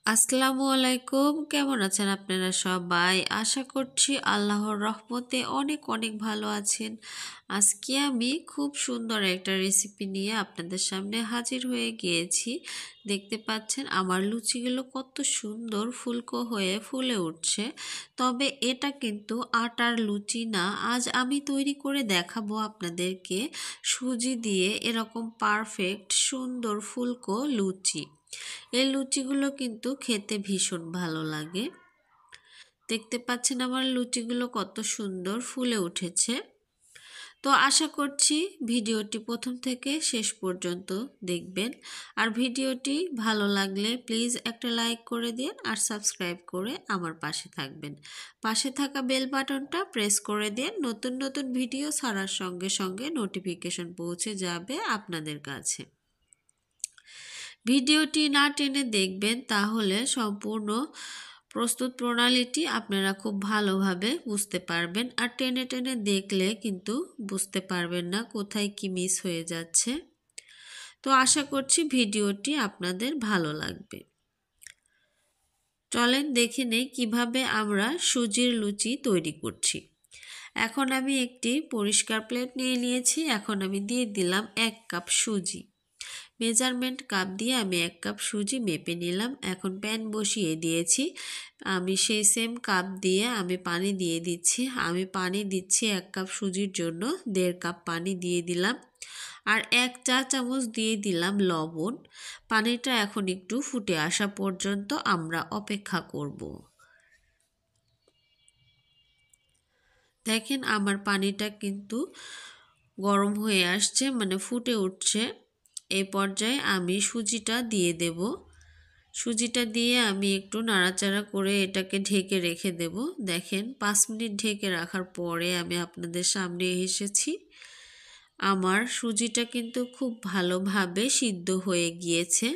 আসসালামু আলাইকুম। কেমন আছেন আপনারা সবাই? আশা করছি আল্লাহর রহমতে অনেক অনেক ভালো আছেন। আজকে আমি খুব সুন্দর একটা রেসিপি নিয়ে আপনাদের সামনে হাজির হয়ে গিয়েছি। দেখতে পাচ্ছেন আমার লুচিগুলো কত সুন্দর ফুলকো হয়ে ফুলে উঠছে। তবে এটা কিন্তু আটার লুচি না। আজ আমি তৈরি করে দেখাবো আপনাদেরকে সুজি দিয়ে এরকম পারফেক্ট সুন্দর ফুলকো লুচি। এই লুচিগুলো কিন্তু খেতে ভীষণ ভালো লাগে। দেখতে পাচ্ছেন আমার লুচিগুলো কত সুন্দর ফুলে উঠেছে। তো আশা করছি ভিডিওটি প্রথম থেকে শেষ পর্যন্ত দেখবেন। আর ভিডিওটি ভালো লাগলে প্লিজ একটা লাইক করে দিন আর সাবস্ক্রাইব করে আমার পাশে থাকবেন। পাশে থাকা বেল বাটনটা প্রেস করে দিন। নতুন নতুন ভিডিও ছাড়ার সঙ্গে সঙ্গে নোটিফিকেশন পৌঁছে যাবে আপনাদের কাছে। ভিডিওটি না টেনে দেখবেন, তাহলে সম্পূর্ণ প্রস্তুত প্রণালীটি আপনারা খুব ভালোভাবে বুঝতে পারবেন। আর টেনে টেনে দেখলে কিন্তু বুঝতে পারবেন না কোথায় কি মিস হয়ে যাচ্ছে। তো আশা করছি ভিডিওটি আপনাদের ভালো লাগবে। চলেন দেখে নেই কিভাবে আমরা সুজির লুচি তৈরি করছি। এখন আমি একটি পরিষ্কার প্লেট নিয়ে নিয়েছি। এখন আমি দিয়ে দিলাম 1 কাপ সুজি। মেজারমেন্ট কাপ দিয়ে আমি 1 কাপ সুজি মেপে নিলাম। এখন প্যান বসিয়ে দিয়েছি। আমি সেই সেম কাপ দিয়ে আমি পানি দিয়ে দিচ্ছি। আমি পানি দিচ্ছি 1 কাপ সুজির জন্য 1.5 কাপ পানি দিয়ে দিলাম। আর 1 চা চামচ দিয়ে দিলাম লবণ। পানিটা এখন একটু ফুটে আসা পর্যন্ত আমরা অপেক্ষা করব। দেখেন আমার পানিটা কিন্তু গরম হয়ে আসছে, মানে ফুটে উঠছে। এই পর্যায়ে আমি সুজিটা দিয়ে দেব। সুজিটা দিয়ে আমি একটু নাড়াচাড়া করে এটাকে ঢেকে রেখে দেব। দেখেন 5 মিনিট ঢেকে রাখার পরে আমি আপনাদের সামনে এসেছি। আমার সুজিটা কিন্তু খুব ভালোভাবে সিদ্ধ হয়ে গিয়েছে।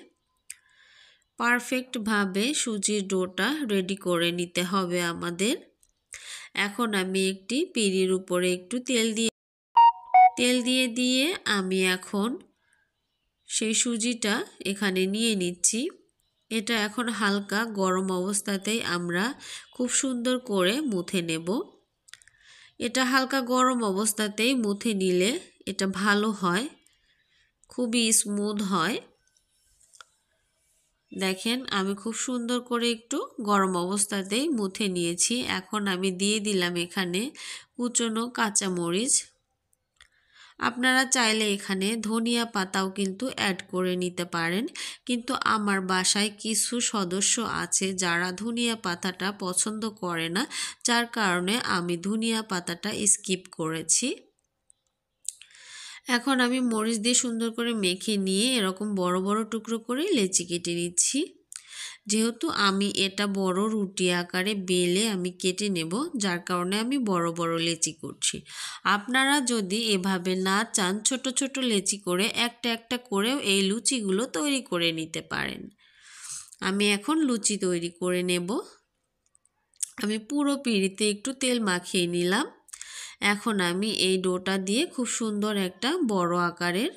পারফেক্টভাবে সুজির ডোটা রেডি করে নিতে হবে আমাদের। এখন আমি একটি পিঁড়ির উপরে একটু তেল দিয়ে আমি এখন সেই সুজিটা এখানে নিয়ে নিচ্ছি। এটা এখন হালকা গরম অবস্থাতেই আমরা খুব সুন্দর করে মুথে নেব। এটা হালকা গরম অবস্থাতেই মুথে নিলে এটা ভালো হয়, খুবই স্মুথ হয়। দেখেন আমি খুব সুন্দর করে একটু গরম অবস্থাতেই মুথে নিয়েছি। এখন আমি দিয়ে দিলাম এখানে কুচনো কাঁচামরিচ। আপনারা চাইলে এখানে ধনিয়া পাতাও কিন্তু অ্যাড করে নিতে পারেন, কিন্তু আমার বাসায় কিছু সদস্য আছে যারা ধনিয়া পাতাটা পছন্দ করে না, যার কারণে আমি ধনিয়া পাতাটা স্কিপ করেছি। এখন আমি মরিচ দিয়ে সুন্দর করে মেখে নিয়ে এরকম বড় বড় টুকরো করে লেচি কেটে নিচ্ছি। যেহেতু আমি এটা বড় রুটি আকারে বেলে আমি কেটে নেব, যার কারণে আমি বড় বড় লেচি করছি। আপনারা যদি এভাবে না চান, ছোট ছোট লেচি করে একটা একটা করেও এই লুচিগুলো তৈরি করে নিতে পারেন। আমি এখন লুচি তৈরি করে নেব। আমি পুরো পিঁড়িতে একটু তেল মাখিয়ে নিলাম। এখন আমি এই ডোটা দিয়ে খুব সুন্দর একটা বড় আকারের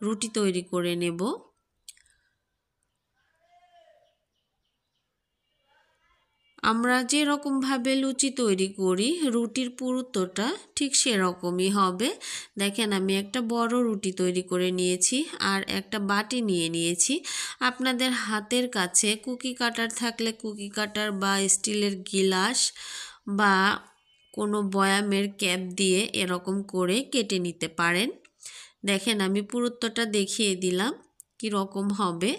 রুটি তৈরি করে নেব। আমরা যেরকমভাবে লুচি তৈরি করি, রুটির পুরুত্বটা ঠিক সেরকমই হবে। দেখেন আমি একটা বড় রুটি তৈরি করে নিয়েছি আর একটা বাটি নিয়ে নিয়েছি। আপনাদের হাতের কাছে কুকি কাটার থাকলে কুকি কাটার বা স্টিলের গিলাস বা কোনো বয়ামের ক্যাপ দিয়ে এরকম করে কেটে নিতে পারেন। দেখেন আমি পুরুত্বটা দেখিয়ে দিলাম কি রকম হবে।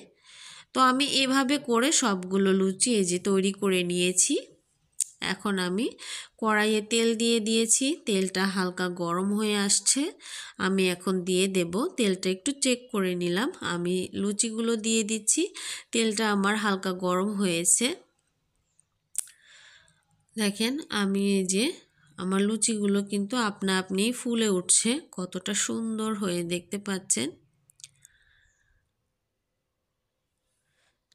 তো আমি এভাবে করে সবগুলো লুচি এই যে তৈরি করে নিয়েছি। এখন আমি কড়াইয়ে তেল দিয়ে দিয়েছি। তেলটা হালকা গরম হয়ে আসছে। আমি এখন দিয়ে দেব। তেলটা একটু চেক করে নিলাম। আমি লুচিগুলো দিয়ে দিচ্ছি। তেলটা আমার হালকা গরম হয়েছে। দেখেন আমি এই যে আমার লুচিগুলো কিন্তু আপনা আপনি ফুলে উঠছে, কতটা সুন্দর হয়ে দেখতে পাচ্ছেন।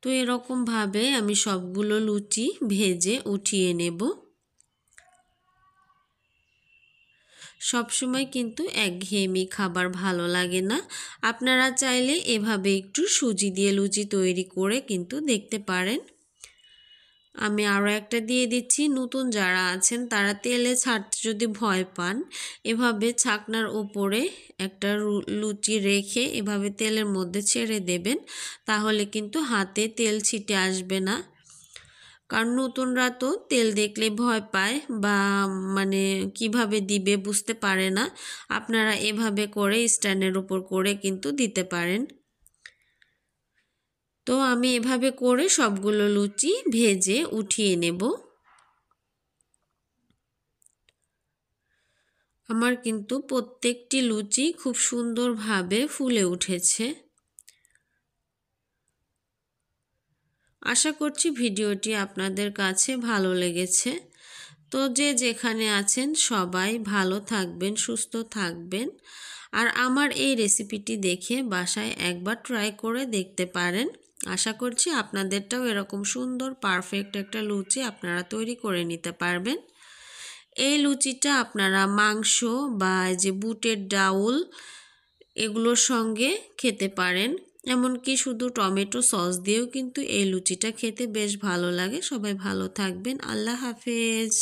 তো এরকমভাবে আমি সবগুলো লুচি ভেজে উঠিয়ে নেব। সবসময় কিন্তু একঘেয়েমি খাবার ভালো লাগে না। আপনারা চাইলে এভাবে একটু সুজি দিয়ে লুচি তৈরি করে কিন্তু দেখতে পারেন। আমি আরও একটা দিয়ে দিচ্ছি। নতুন যারা আছেন তারা তেলে ছাড়তে যদি ভয় পান, এভাবে ছাকনার উপরে একটা লুচি রেখে এভাবে তেলের মধ্যে ছেড়ে দেবেন, তাহলে কিন্তু হাতে তেল ছিটে আসবে না। কারণ নতুনরা তো তেল দেখলে ভয় পায় বা মানে কিভাবে দিবে বুঝতে পারে না। আপনারা এভাবে করে স্ট্যান্ডের উপর করে কিন্তু দিতে পারেন। তো আমি এভাবে করে সবগুলো লুচি ভেজে উঠিয়ে নেব। আমার কিন্তু প্রত্যেকটি লুচি খুব সুন্দরভাবে ফুলে উঠেছে। আশা করছি ভিডিওটি আপনাদের কাছে ভালো লেগেছে। তো যে যেখানে আছেন সবাই ভালো থাকবেন, সুস্থ থাকবেন। আর আমার এই রেসিপিটি দেখে বাসায় একবার ট্রাই করে দেখতে পারেন। আশা করছি আপনাদেরটাও এরকম সুন্দর পারফেক্ট একটা লুচি আপনারা তৈরি করে নিতে পারবেন। এই লুচিটা আপনারা মাংস বা যে বুটের ডাউল এগুলোর সঙ্গে খেতে পারেন। এমনকি শুধু টমেটো সস দিয়েও কিন্তু এই লুচিটা খেতে বেশ ভালো লাগে। সবাই ভালো থাকবেন। আল্লাহ হাফেজ।